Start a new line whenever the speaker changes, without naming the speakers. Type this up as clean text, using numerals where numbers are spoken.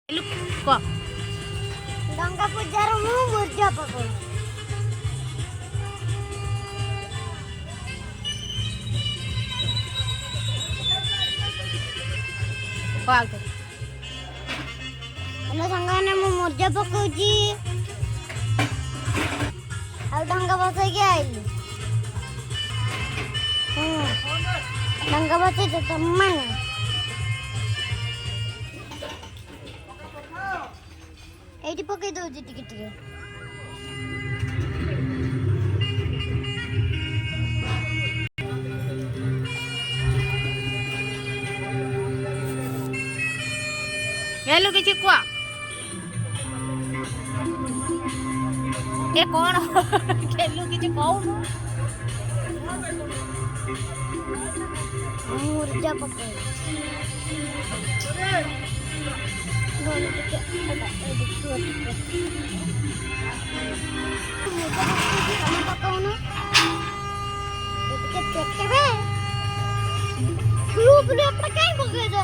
କ
ଡଙ୍ଗା ପୂଜାର ମୁଁ ମୁର୍ଜା ପକଉ। ହ୍ୟାଲୋ ସାଙ୍ଗମାନେ, ମୁଁ ମୁର୍ଜା ପକଉଛି ଆଉ ଡଙ୍ଗା ବସେଇକି ଆଇଲି। ଡଙ୍ଗା ବସେଇଛ ତମମାନେ? ଏଇଠି ପକେଇ ଦଉଛି ଟିକେ ଟିକେ।
ହେଲୁ କିଛି କୁହ। ଏ କଣ ଖେଲୁ କିଛି କହୁନୁ।
ମୁର୍ଜା ପକଉଛି। ପକଉନୁ ଟିକେ ଦେଖିବେ। ଗ୍ରୁପରେ ଆପଣ କାଇଁ ପକେଇଛ?